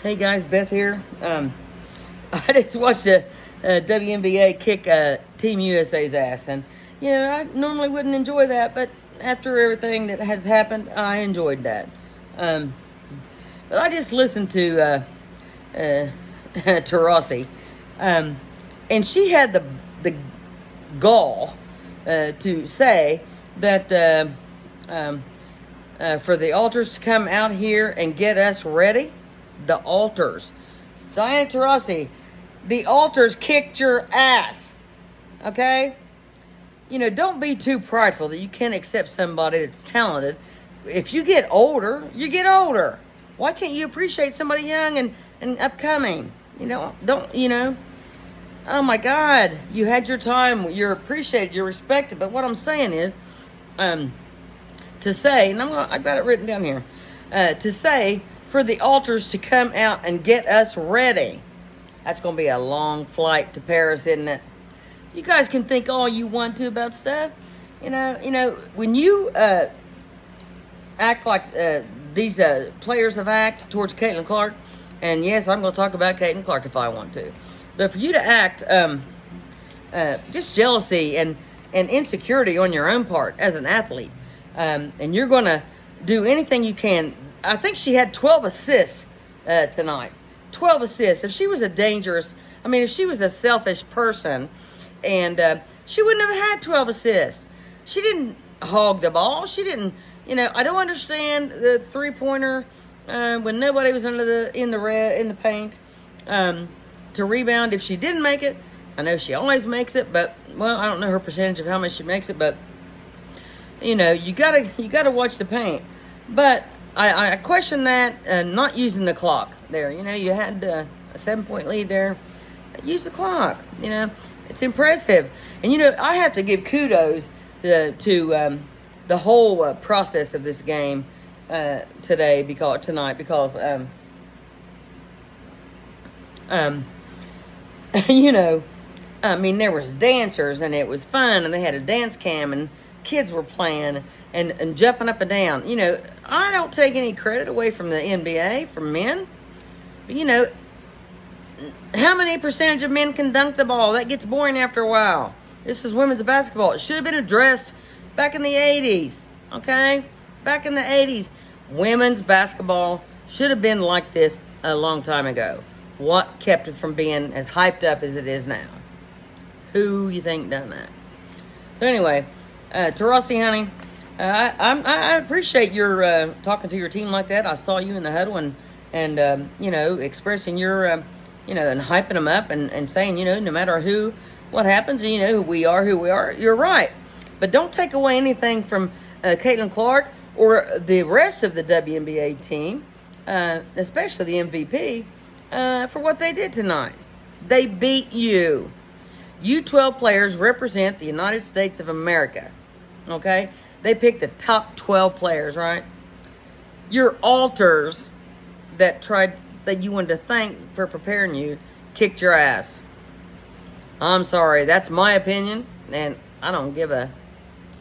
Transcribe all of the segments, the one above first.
Hey guys, Beth here. I just watched the WNBA kick Team USA's ass, and I normally wouldn't enjoy that, but after everything that has happened, I enjoyed that. But I just listened to Taurasi, and she had the gall to say that for the altars to come out here and get us ready. The altars. Diana Taurasi, the altars kicked your ass. Okay? Don't be too prideful that you can't accept somebody that's talented. If you get older, you get older. Why can't you appreciate somebody young and upcoming? Oh my God, you had your time, you're appreciated, you're respected. But what I'm saying is, to say, and I've got it written down here, to say for the altars to come out and get us ready. That's going to be a long flight to Paris, isn't it? You guys can think all you want to about stuff. When you act like these players have acted towards Caitlin Clark, and yes, I'm going to talk about Caitlin Clark if I want to. But for you to act just jealousy and insecurity on your own part as an athlete, and you're going to do anything you can. I think she had 12 assists tonight. 12 assists. If she was if she was a selfish person, and she wouldn't have had 12 assists. She didn't hog the ball. She didn't, I don't understand the three-pointer when nobody was in the paint to rebound. If she didn't make it, I know she always makes it, but, well, I don't know her percentage of how much she makes it, but, you gotta watch the paint. But I question that not using the clock there. You had a 7-point lead there. Use the clock. It's impressive. And, I have to give kudos to the whole process of this game tonight because there was dancers and it was fun and they had a dance cam and kids were playing and jumping up and down. I don't take any credit away from the NBA, from men. But, how many percentage of men can dunk the ball? That gets boring after a while. This is women's basketball. It should have been addressed back in the 80s, okay? Back in the 80s, women's basketball should have been like this a long time ago. What kept it from being as hyped up as it is now? Who you think done that? So anyway, Taurasi, honey, I appreciate your talking to your team like that. I saw you in the huddle and expressing your, and hyping them up and saying, no matter what happens, who we are. You're right. But don't take away anything from Caitlin Clark or the rest of the WNBA team, especially the MVP, for what they did tonight. They beat you. You 12 players represent the United States of America, okay? They picked the top 12 players, right? Your altars that you wanted to thank for preparing you kicked your ass. I'm sorry. That's my opinion, and I don't give a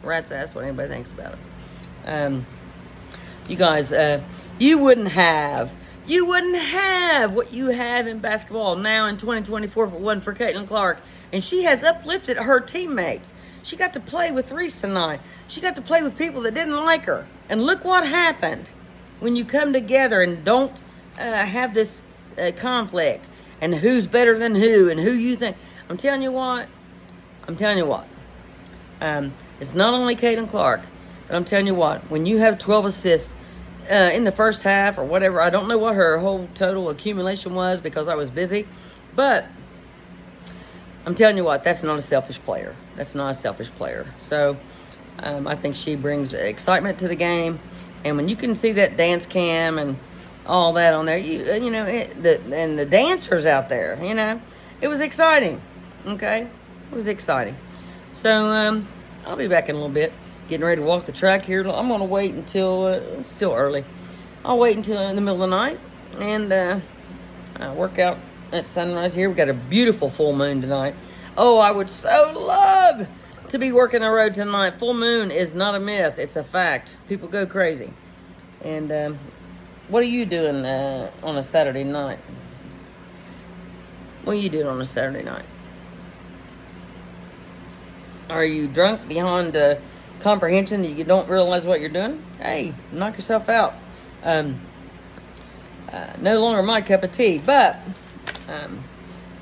rat's ass what anybody thinks about it. You guys, you wouldn't have what you have in basketball now in 2024 if it wasn't for Caitlin Clark. And she has uplifted her teammates. She got to play with Reese tonight. She got to play with people that didn't like her. And look what happened when you come together and don't have this conflict and who's better than who and who you think. I'm telling you what. It's not only Caitlin Clark, but I'm telling you what. When you have 12 assists in the first half or whatever, I don't know what her whole total accumulation was because I was busy, but I'm telling you what, that's not a selfish player. So I think she brings excitement to the game. And when you can see that dance cam and all that on there, and the dancers out there, it was exciting. Okay, it was exciting. So I'll be back in a little bit, getting ready to walk the track here. I'm gonna wait until it's still early. I'll wait until in the middle of the night and work out at sunrise here. We've got a beautiful full moon tonight. Oh, I would so love to be working the road tonight. Full moon is not a myth. It's a fact. People go crazy. And What are you doing on a Saturday night? What are you doing on a Saturday night? Are you drunk beyond comprehension that you don't realize what you're doing? Hey, knock yourself out. No longer my cup of tea. But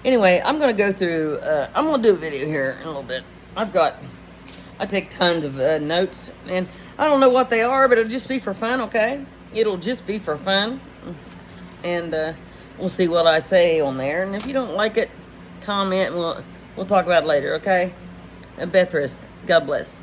anyway, I'm going to go through, I'm going to do a video here in a little bit. I take tons of notes, and I don't know what they are, but it'll just be for fun, okay? It'll just be for fun. And we'll see what I say on there. And if you don't like it, comment, and we'll talk about it later, okay? And Bethris, God bless.